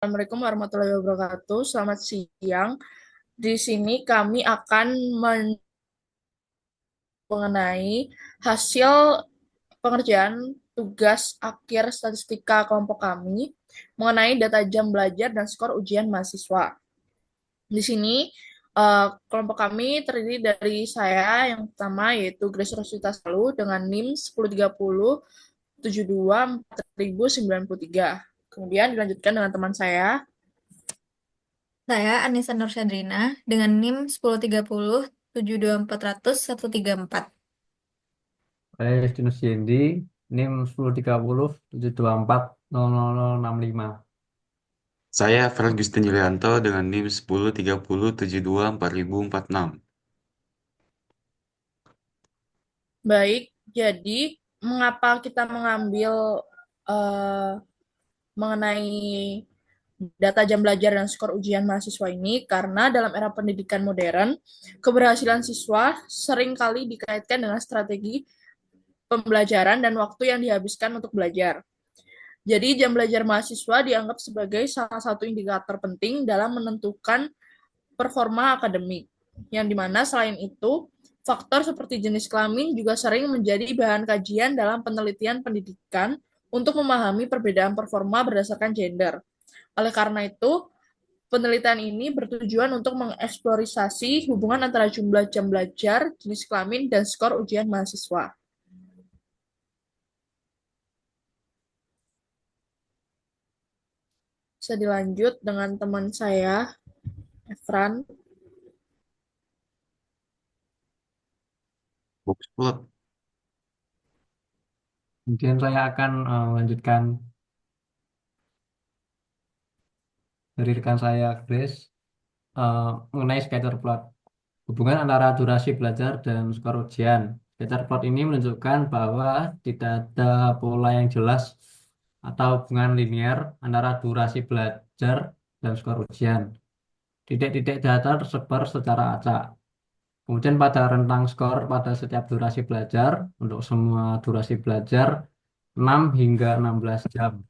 Assalamualaikum warahmatullahi wabarakatuh. Selamat siang. Di sini kami akan mengenai hasil pengerjaan tugas akhir statistika kelompok kami mengenai data jam belajar dan skor ujian mahasiswa. Di sini kelompok kami terdiri dari saya yang pertama yaitu Grace Rosita Salu dengan NIM 1030 72 4093. Kemudian dilanjutkan dengan teman saya. Saya Anissa Nur Syadrina dengan NIM 1030 7240 134. Saya Justinus Yendi, NIM 1030 724 00065. Saya Fergustin Yulianto dengan NIM 1030 72 4046. Baik, jadi mengapa kita mengambil eh, mengenai data jam belajar dan skor ujian mahasiswa ini? Karena dalam era pendidikan modern, keberhasilan siswa seringkali dikaitkan dengan strategi pembelajaran dan waktu yang dihabiskan untuk belajar. Jadi, jam belajar mahasiswa dianggap sebagai salah satu indikator penting dalam menentukan performa akademik. Yang dimana selain itu, faktor seperti jenis kelamin juga sering menjadi bahan kajian dalam penelitian pendidikan untuk memahami perbedaan performa berdasarkan gender. Oleh karena itu, penelitian ini bertujuan untuk mengeksplorasi hubungan antara jumlah jam belajar, jenis kelamin, dan skor ujian mahasiswa. Bisa dilanjut dengan teman saya, Efran. Box plot. Kemudian saya akan melanjutkan dari rekan saya, Grace, eh, mengenai scatter plot. Hubungan antara durasi belajar dan skor ujian. Scatter plot ini menunjukkan bahwa tidak ada pola yang jelas atau hubungan linear antara durasi belajar dan skor ujian. Titik-titik data tersebar secara acak. Kemudian pada rentang skor pada setiap durasi belajar, untuk semua durasi belajar 6 hingga 16 jam.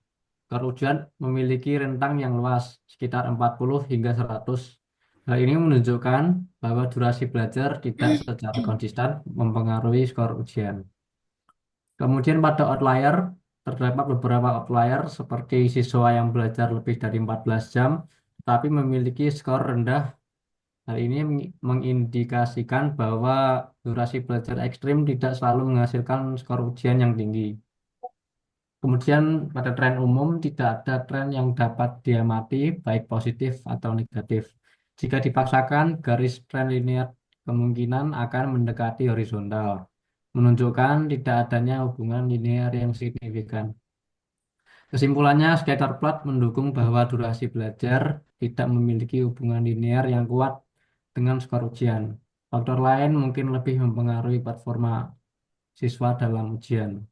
Skor ujian memiliki rentang yang luas, sekitar 40 hingga 100. Hal ini menunjukkan bahwa durasi belajar tidak secara konsisten mempengaruhi skor ujian. Kemudian pada outlier, terdapat beberapa outlier seperti siswa yang belajar lebih dari 14 jam, tapi memiliki skor rendah. Hal ini mengindikasikan bahwa durasi belajar ekstrim tidak selalu menghasilkan skor ujian yang tinggi. Kemudian pada tren umum tidak ada tren yang dapat diamati baik positif atau negatif. Jika dipaksakan, garis tren linear kemungkinan akan mendekati horizontal, menunjukkan tidak adanya hubungan linear yang signifikan. Kesimpulannya, scatter plot mendukung bahwa durasi belajar tidak memiliki hubungan linear yang kuat dengan skor ujian. Faktor lain mungkin lebih mempengaruhi performa siswa dalam ujian.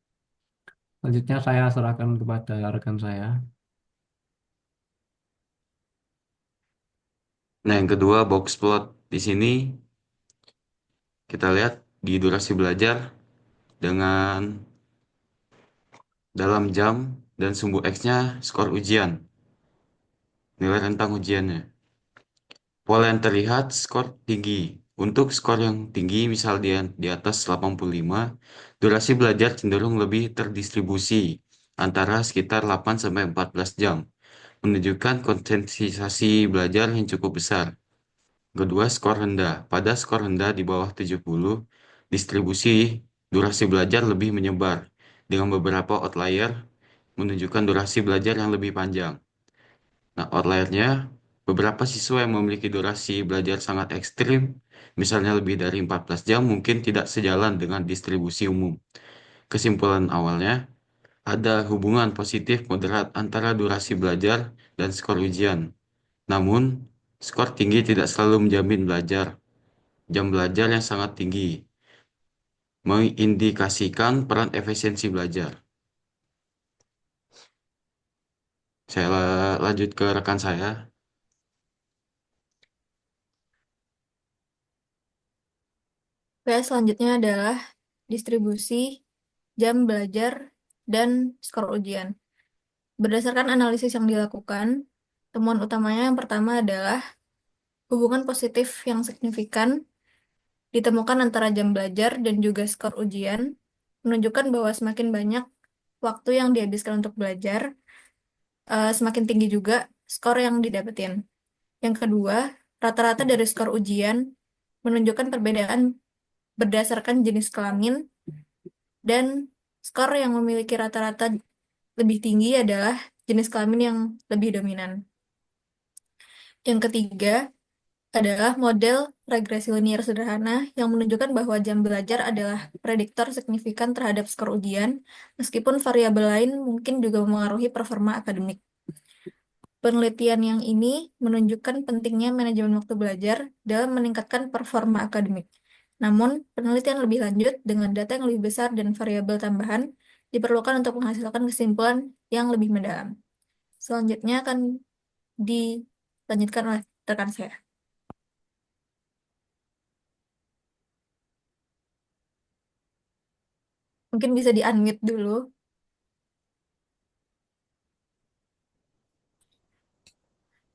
Selanjutnya saya serahkan kepada rekan saya. Nah, yang kedua box plot. Di sini kita lihat di durasi belajar dengan dalam jam dan sumbu X-nya skor ujian, nilai rentang ujiannya. Pola yang terlihat skor tinggi. Untuk skor yang tinggi, misal di atas 85, durasi belajar cenderung lebih terdistribusi antara sekitar 8 sampai 14 jam, menunjukkan konsentrasi belajar yang cukup besar. Kedua, skor rendah. Pada skor rendah di bawah 70, distribusi durasi belajar lebih menyebar, dengan beberapa outlier menunjukkan durasi belajar yang lebih panjang. Nah, outliernya, beberapa siswa yang memiliki durasi belajar sangat ekstrim, misalnya lebih dari 14 jam, mungkin tidak sejalan dengan distribusi umum. Kesimpulan awalnya, ada hubungan positif moderat antara durasi belajar dan skor ujian. Namun, skor tinggi tidak selalu menjamin belajar. Jam belajar yang sangat tinggi mengindikasikan peran efisiensi belajar. Saya lanjut ke rekan saya. Oke, selanjutnya adalah distribusi jam belajar dan skor ujian. Berdasarkan analisis yang dilakukan, Temuan utamanya yang pertama adalah hubungan positif yang signifikan ditemukan antara jam belajar dan juga skor ujian, menunjukkan bahwa semakin banyak waktu yang dihabiskan untuk belajar, semakin tinggi juga skor yang didapetin. Yang kedua, rata-rata dari skor ujian menunjukkan perbedaan berdasarkan jenis kelamin, dan skor yang memiliki rata-rata lebih tinggi adalah jenis kelamin yang lebih dominan. Yang ketiga adalah model regresi linear sederhana yang menunjukkan bahwa jam belajar adalah prediktor signifikan terhadap skor ujian, meskipun variabel lain mungkin juga memengaruhi performa akademik. Penelitian yang ini menunjukkan pentingnya manajemen waktu belajar dalam meningkatkan performa akademik. Namun, penelitian lebih lanjut dengan data yang lebih besar dan variabel tambahan diperlukan untuk menghasilkan kesimpulan yang lebih mendalam. Selanjutnya akan dilanjutkan oleh rekan saya. Mungkin bisa di-unmute dulu.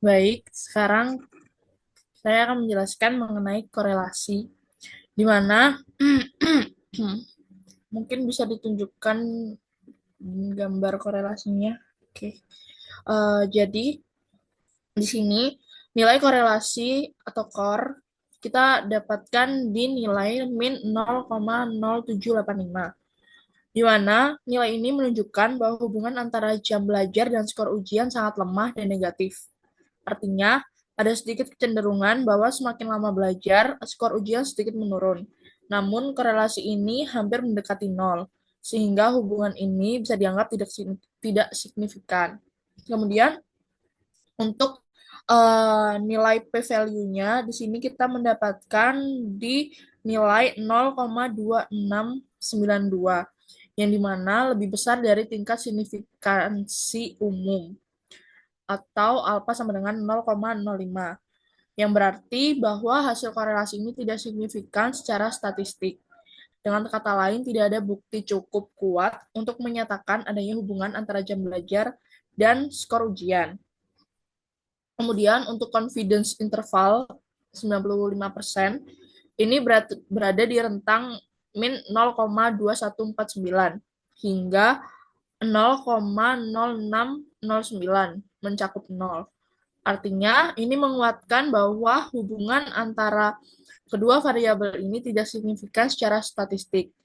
Baik, sekarang saya akan menjelaskan mengenai korelasi, di mana mungkin bisa ditunjukkan gambar korelasinya. Oke. Jadi di sini nilai korelasi atau core kita dapatkan di nilai min 0,0785, di mana nilai ini menunjukkan bahwa hubungan antara jam belajar dan skor ujian sangat lemah dan negatif. Artinya, ada sedikit kecenderungan bahwa semakin lama belajar, skor ujian sedikit menurun. Namun, korelasi ini hampir mendekati nol, sehingga hubungan ini bisa dianggap tidak signifikan. Kemudian, untuk nilai p-value-nya, di sini kita mendapatkan di nilai 0,2692, yang dimana lebih besar dari tingkat signifikansi umum, atau alfa sama dengan 0,05, yang berarti bahwa hasil korelasi ini tidak signifikan secara statistik. Dengan kata lain, tidak ada bukti cukup kuat untuk menyatakan adanya hubungan antara jam belajar dan skor ujian. Kemudian untuk confidence interval 95%, ini berada di rentang min 0,2149 hingga 0,0609, mencakup 0. Artinya, ini menguatkan bahwa hubungan antara kedua variabel ini tidak signifikan secara statistik.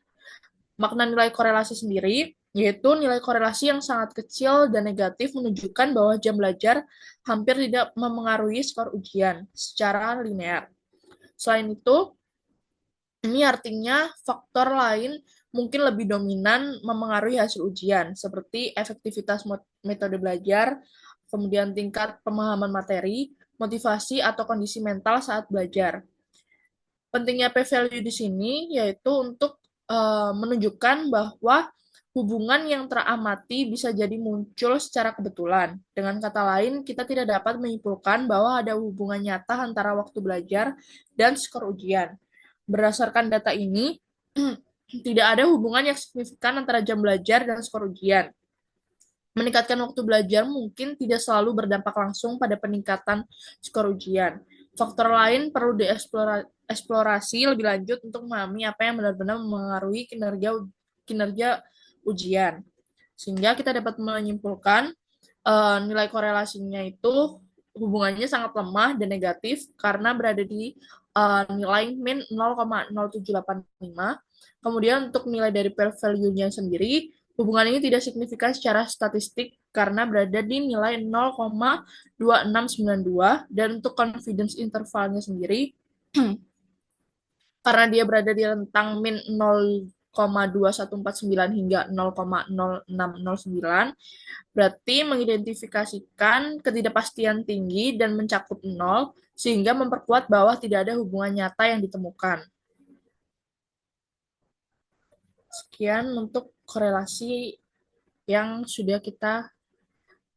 Makna nilai korelasi sendiri, yaitu nilai korelasi yang sangat kecil dan negatif menunjukkan bahwa jam belajar hampir tidak memengaruhi skor ujian secara linear. Selain itu, ini artinya faktor lain mungkin lebih dominan memengaruhi hasil ujian, seperti efektivitas metode belajar, kemudian tingkat pemahaman materi, motivasi, atau kondisi mental saat belajar. Pentingnya p-value di sini yaitu untuk menunjukkan bahwa hubungan yang teramati bisa jadi muncul secara kebetulan. Dengan kata lain, kita tidak dapat menyimpulkan bahwa ada hubungan nyata antara waktu belajar dan skor ujian. Berdasarkan data ini, tidak ada hubungan yang signifikan antara jam belajar dan skor ujian. Meningkatkan waktu belajar mungkin tidak selalu berdampak langsung pada peningkatan skor ujian. Faktor lain perlu dieksplorasi lebih lanjut untuk memahami apa yang benar-benar mengaruhi kinerja ujian. Sehingga kita dapat menyimpulkan nilai korelasinya itu hubungannya sangat lemah dan negatif karena berada di nilai min 0,0785. Kemudian untuk nilai dari p-value-nya sendiri, hubungan ini tidak signifikan secara statistik karena berada di nilai 0,2692, dan untuk confidence intervalnya sendiri karena dia berada di rentang min 0,2149 hingga 0,0609, berarti mengidentifikasikan ketidakpastian tinggi dan mencakup 0, sehingga memperkuat bahwa tidak ada hubungan nyata yang ditemukan. Sekian untuk korelasi yang sudah kita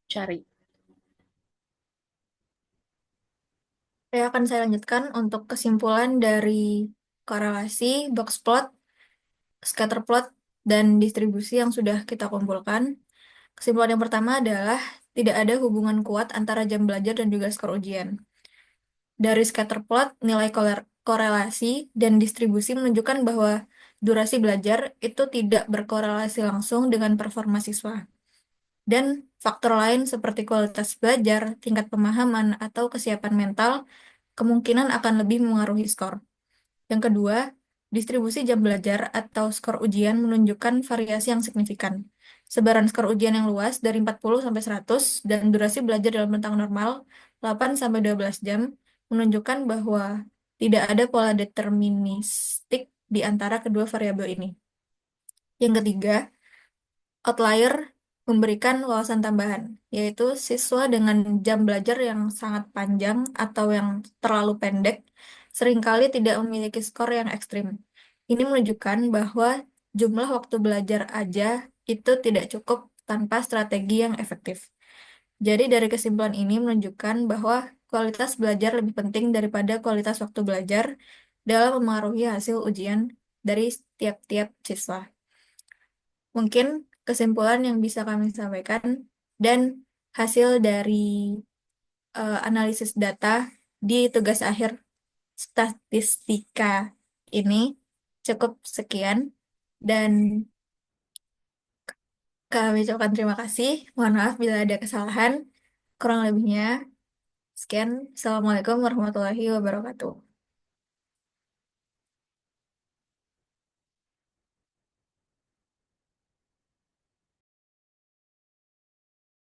cari. Akan saya lanjutkan untuk kesimpulan dari korelasi, box plot, scatter plot, dan distribusi yang sudah kita kumpulkan. Kesimpulan yang pertama adalah tidak ada hubungan kuat antara jam belajar dan juga skor ujian. Dari scatter plot, nilai korelasi dan distribusi menunjukkan bahwa durasi belajar itu tidak berkorelasi langsung dengan performa siswa. Dan faktor lain seperti kualitas belajar, tingkat pemahaman, atau kesiapan mental kemungkinan akan lebih memengaruhi skor. Yang kedua, distribusi jam belajar atau skor ujian menunjukkan variasi yang signifikan. Sebaran skor ujian yang luas dari 40 sampai 100 dan durasi belajar dalam rentang normal 8 sampai 12 jam menunjukkan bahwa tidak ada pola deterministik di antara kedua variabel ini. Yang ketiga, outlier memberikan wawasan tambahan, yaitu siswa dengan jam belajar yang sangat panjang atau yang terlalu pendek seringkali tidak memiliki skor yang ekstrim. Ini menunjukkan bahwa jumlah waktu belajar aja itu tidak cukup tanpa strategi yang efektif. Jadi dari kesimpulan ini menunjukkan bahwa kualitas belajar lebih penting daripada kualitas waktu belajar dalam memengaruhi hasil ujian dari tiap-tiap siswa. Mungkin kesimpulan yang bisa kami sampaikan dan hasil dari analisis data di tugas akhir statistika ini cukup sekian dan kami ucapkan terima kasih. Mohon maaf bila ada kesalahan. Kurang lebihnya sekian. Assalamualaikum warahmatullahi wabarakatuh.